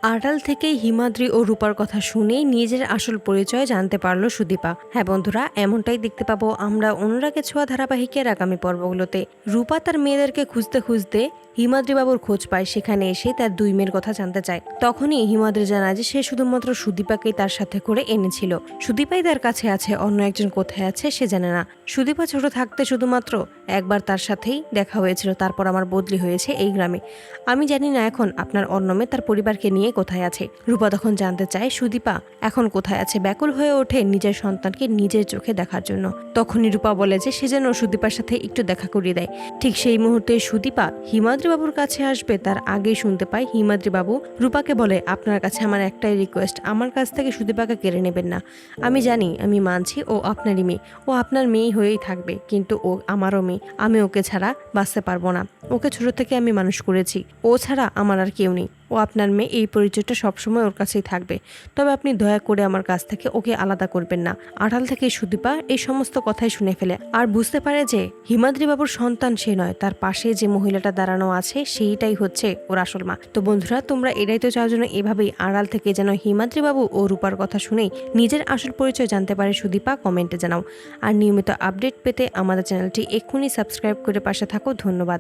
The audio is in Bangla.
আড়াল থেকেই হিমাদ্রি ও রূপার কথা শুনেই নিজের আসল পরিচয় জানতে পারল সুদীপা। হ্যাঁ বন্ধুরা, এমনটাই দেখতে পাবো আমরা অনুরাগের ছোঁয়া ধারাবাহিকের আগামী পর্বগুলোতে। রূপা তার মেয়েদেরকে খুঁজতে খুঁজতে হিমাদ্রি বাবুর খোঁজ পায়, সেখানে এসে তার দুই মেয়ের কথা জানতে চায়। তখনই হিমাদ্রি জানায় যে সে শুধুমাত্র সুদীপাকেই তার সাথে করে এনেছিল। সুদীপাই তার কাছে আছে, অন্য একজন কোথায় আছে সে জানে না। সুদীপা ছোট থাকতে শুধুমাত্র একবার তার সাথেই দেখা হয়েছিল, তারপর আমার বদলি হয়েছে এই গ্রামে। আমি জানি না এখন আপনার অন্য মেয়ে তার পরিবারকে নিয়ে কোথায় আছে। রূপা তখন জানতে চায় সুদীপা এখন কোথায় আছে, ব্যাকুল হয়ে ওঠে নিজের সন্তানকে নিজের চোখে দেখার জন্য। তখনই রূপা বলে যে সে যেন সুদীপার সাথে একটু দেখা করিয়ে দেয়। ঠিক সেই মুহূর্তে সুদীপা হিমাদ্রি বাবুর কাছে আসবে তার আগেই শুনতে পায় হিমাদ্রি বাবু রূপাকে বলে, আপনার কাছে আমার একটাই রিকোয়েস্ট, আমার কাছ থেকে সুদীপাকে কেড়ে নেবেন না। আমি জানি, আমি মানছি ও আপনারই মেয়ে, ও আপনার মেয়ে হয়েই থাকবে, কিন্তু ও আমারও মেয়ে, আমি ওকে ছাড়া বাঁচতে পারবো না। ওকে ছোট থেকে আমি মানুষ করেছি, ও ছাড়া আমার আর কেউ নেই। ও আপনার মেয়ে, এই পরিচয়টা সবসময় ওর কাছেই থাকবে। তবে আপনি দয়া করে আমার কাছ থেকে ওকে আলাদা করবেন না। আড়াল থেকে সুদীপা এই সমস্ত কথাই শুনে ফেলে আর বুঝতে পারে যে হিমাদ্রি বাবুর সন্তান সে নয়, তার পাশে যে মহিলাটা দাঁড়ানো আছে সেইটাই হচ্ছে ওর আসল মা। তো বন্ধুরা, তোমরা এটাই তো চাও যেন এভাবেই আড়াল থেকে যেন হিমাদ্রি বাবু ও রূপার কথা শুনেই নিজের আসল পরিচয় জানতে পারে সুদীপা? কমেন্টে জানাও। আর নিয়মিত আপডেট পেতে আমাদের চ্যানেলটি এক্ষুনি সাবস্ক্রাইব করে পাশে থাকো। ধন্যবাদ।